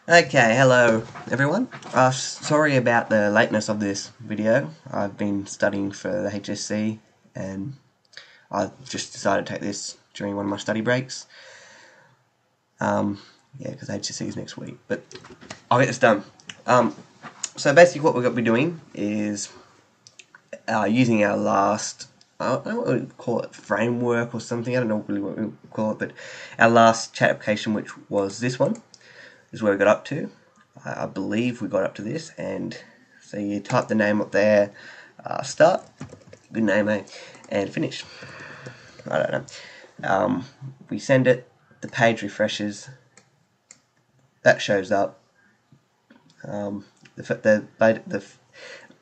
Okay, hello everyone. Sorry about the lateness of this video. I've been studying for the HSC and I just decided to take this during one of my study breaks. Yeah, because HSC is next week, but I'll get this done. So basically what we're going to be doing is using our last, I don't know what we call it, framework or something, I don't know really what we call it, but our last chat application, which was this one, is where we got up to. I believe we got up to this, and so you type the name up there, start, good name, and finish. I don't know. We send it, the page refreshes, that shows up, the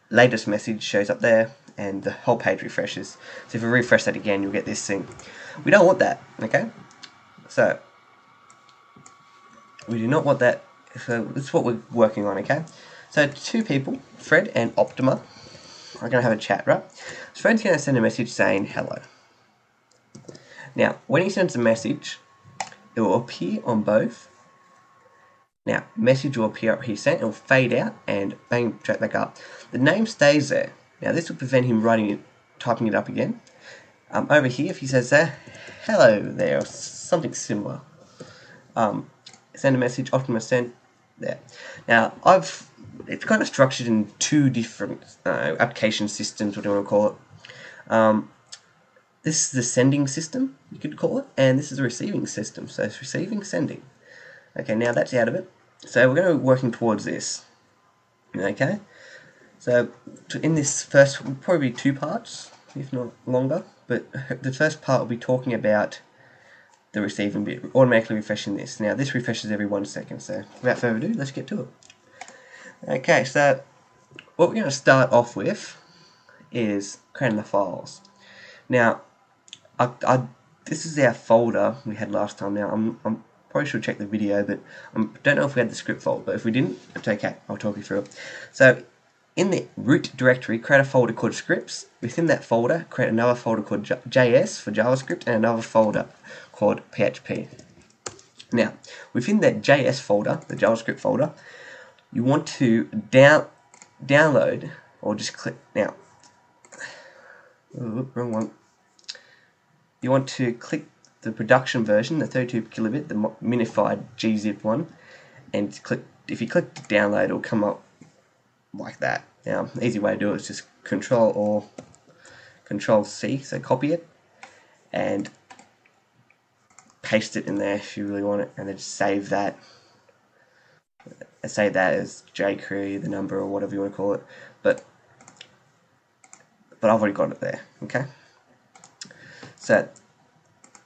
latest message shows up there, and the whole page refreshes. So if you refresh that again, you'll get this thing. We don't want that, okay? So we do not want that. So this is what we're working on, okay? So two people, Fred and Optima, are going to have a chat, right? So Fred's going to send a message saying hello. Now, when he sends a message, it will appear on both. Now, message will appear up here sent, it will fade out, and bang, straight back up. The name stays there. Now, this will prevent him typing it up again. Over here, if he says hello there, or something similar, send a message, Optima sent, there. Now, it's kind of structured in two different application systems, what do you want to call it. This is the sending system, you could call it, and this is the receiving system. So it's receiving, sending. Okay, now that's out of it. So we're going to be working towards this. Okay, so in this first, will probably be 2 parts, if not longer, but the first part will be talking about the receiving bit, automatically refreshing this. Now this refreshes every 1 second, so without further ado, let's get to it. Okay, so what we're going to start off with is creating the files. Now, this is our folder we had last time. Now, I'm probably should check the video, but I don't know if we had the script folder, but if we didn't, it's okay, I'll talk you through it. So, in the root directory, create a folder called scripts. Within that folder, create another folder called JS for JavaScript and another folder called PHP. Now, within that JS folder, the JavaScript folder, you want to download, or just click, now, wrong one. You want to click the production version, the 32 kilobit, the minified gzip one, and if you click download, it'll come up like that. Now, the easy way to do it is just Control C, so copy it, and paste it in there if you really want it, and then just save that. Save that as jQuery, the number, or whatever you want to call it. But I've already got it there. Okay. So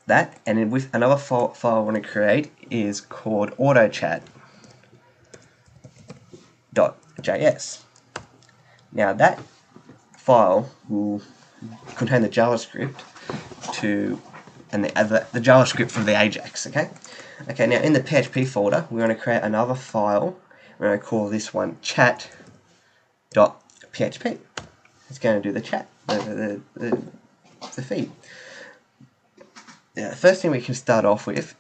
that, and then with another file I want to create is called autochat.js. Now that file will contain the JavaScript and the JavaScript from the Ajax. Okay. Okay. Now in the PHP folder, we're going to create another file. We're going to call this one chat.php. It's going to do the chat, the feed. Now, the first thing we can start off with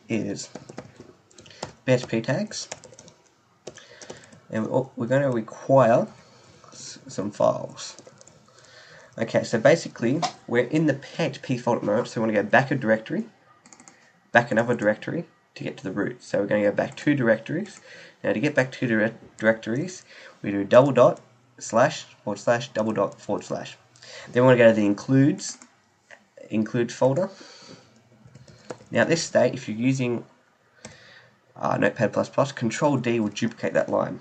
is PHP tags, and we're going to require some files. Okay, so basically we're in the PHP folder at the moment, so we want to go back a directory, back another directory to get to the root. So we're going to go back 2 directories. Now to get back 2 directories, we do // // Then we want to go to the includes folder. Now at this state, if you're using Notepad++, Control D will duplicate that line.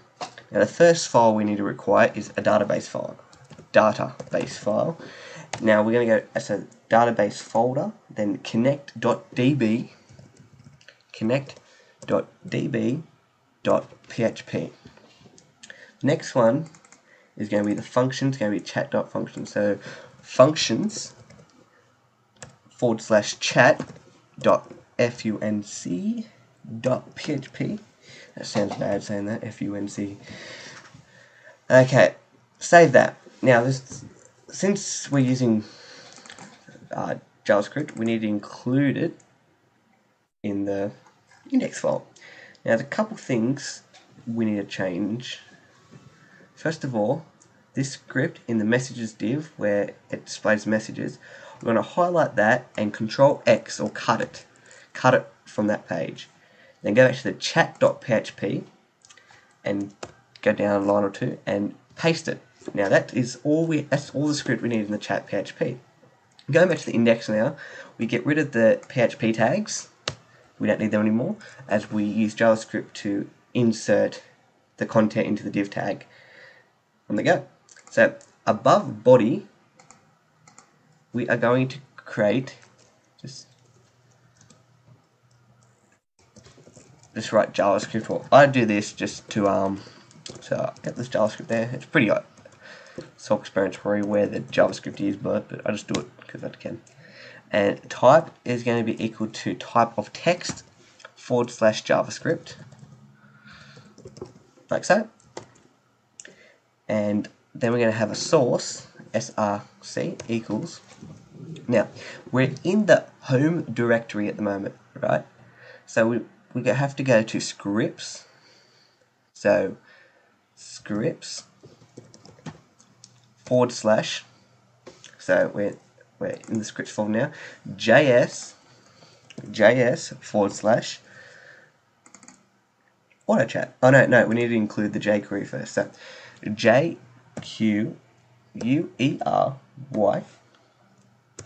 Now the first file we need to require is a database file. Now we're going to go as a database folder, then connect.db. Next one is going to be the function. It's going to be chat.function. So functions /chat.func.php. That sounds bad saying that, func. Okay, save that. Now, since we're using JavaScript, we need to include it in the index file. Now, there's a couple things we need to change. First of all, this script in the messages div where it displays messages, we're going to highlight that and Control X or cut it from that page. Then go back to the chat.php and go down a line or two and paste it. Now that's all the script we need in the chat.php. Going back to the index now, we get rid of the PHP tags. We don't need them anymore, as we use JavaScript to insert the content into the div tag. On the go. So above body, we are going to create just write JavaScript. Or I do this just to so I'll get this JavaScript there. It's pretty self-explanatory where the JavaScript is, but I just do it because I can. And type is going to be equal to type of text / JavaScript, like so. And then we're going to have a source, src equals. Now, we're in the home directory at the moment, right? So we have to go to scripts. So scripts / so we're in the scripts folder now, js / AutoChat. Oh no, we need to include the jQuery first. So jQuery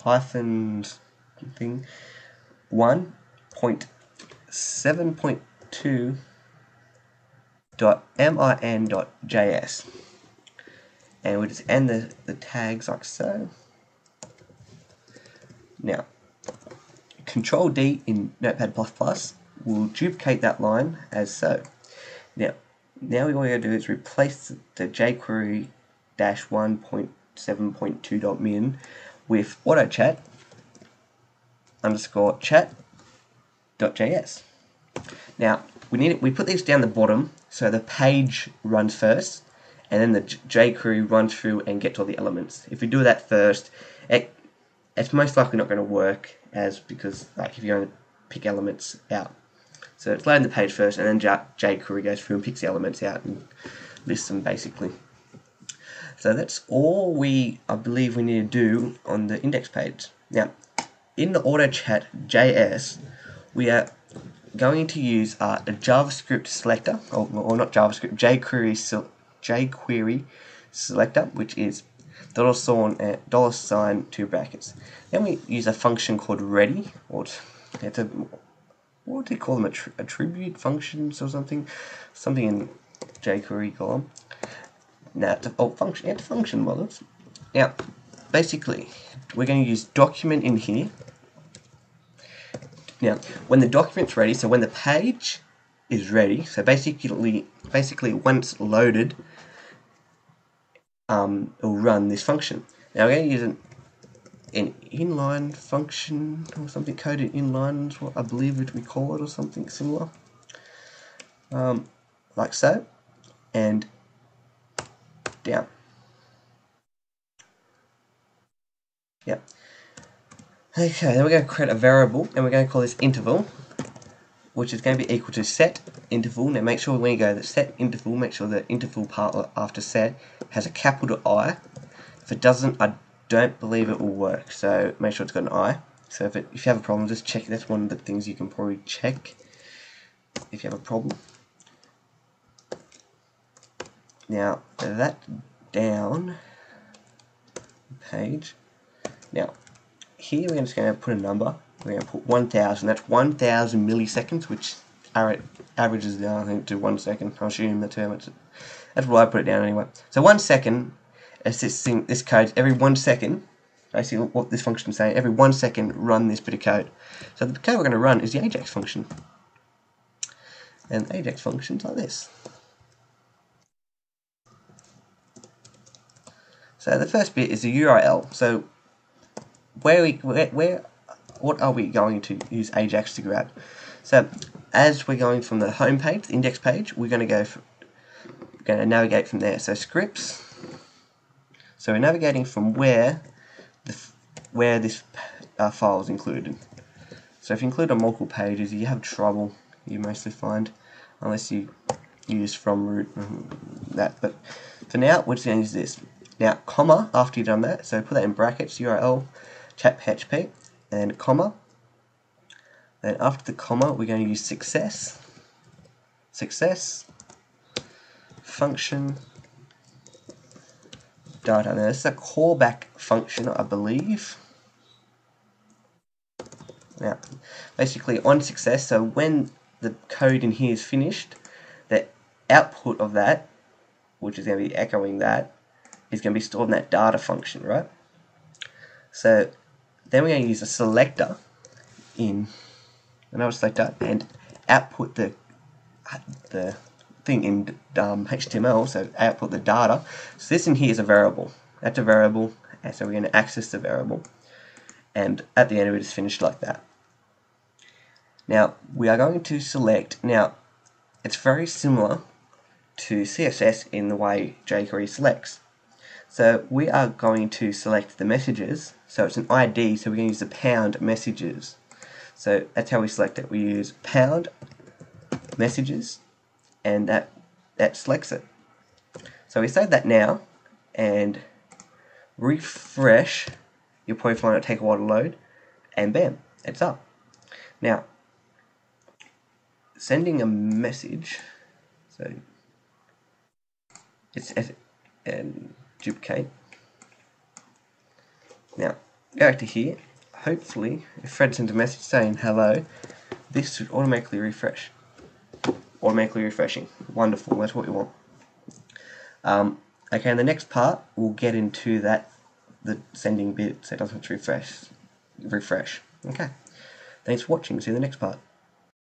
hyphen thing 1.7.2.min.js, and we just end the tags like so. Now, Control D in Notepad++ will duplicate that line as so. Now what we're going to do is replace the jQuery -1.7.2.min with AutoChat _ chat.js. Now we put these down the bottom so the page runs first, and then the jQuery runs through and gets all the elements. If we do that first, it's most likely not going to work, because like if you're going to pick elements out. So it's loading the page first, and then jQuery goes through and picks the elements out and lists them basically. So that's all I believe we need to do on the index page. Now, in the AutoChat.js, we are going to use a JavaScript selector, or not JavaScript, jQuery selector, which is $sign 2 brackets. Then we use a function called ready, or it's what do you call them? Attribute functions or something in jQuery column. Now it's a function models. Now basically we're going to use document in here. Now when the document's ready, so when the page is ready, so basically once loaded, it'll run this function. Now we're going to use an inline function or something, coded inline is what I believe we call it, or something similar, like so, and down. Yep. Okay, then we're going to create a variable, and we're going to call this interval, which is going to be equal to set interval. Now make sure when you go to the set interval, make sure the interval part after set has a capital I. If it doesn't, I don't believe it will work, so make sure it's got an I. So if you have a problem, just check. That's one of the things you can probably check if you have a problem. Now that down page. Now here we're just going to put a number. We're going to put 1000. That's 1000 milliseconds, which averages down, I think, to 1 second. I'll assume the term. That's what I put it down anyway. So 1 second. It's this code every 1 second. Basically, what this function is saying, every 1 second, run this bit of code. So the code we're going to run is the Ajax function, and the Ajax function's like this. So the first bit is the URL. So what are we going to use Ajax to grab? So as we're going from the home page, the index page, we're going to navigate from there. So scripts. So we're navigating from where this file is included. So if you include on multiple pages, you have trouble. You mostly find unless you use from root and that. But for now, we're just going to use this. Now, comma after you've done that, so put that in brackets, URL, chat PHP, and comma. Then after the comma, we're going to use success, function, data. Now, this is a callback function, I believe. Now, basically on success, so when the code in here is finished, the output of that, which is going to be echoing that, is going to be stored in that data function, right? So then we're going to use a selector in another selector and output the thing in HTML, so output the data. So this in here is a variable. That's a variable, and so we're going to access the variable. And at the end, we just finished like that. Now, we are going to select, now, it's very similar to CSS in the way jQuery selects. So we are going to select the messages, so it's an ID, so we're going to use the pound messages. So that's how we select it. We use pound messages, and that selects it. So we save that now, and refresh. You'll probably find it take a while to load, and bam, it's up. Now, sending a message, so it's and duplicate. Now, go back to here. Hopefully, if Fred sends a message saying hello, this should automatically refresh. Automatically refreshing. Wonderful, that's what we want. Okay, in the next part, we'll get into that, the sending bit, so it doesn't refresh. Okay. Thanks for watching. See you in the next part.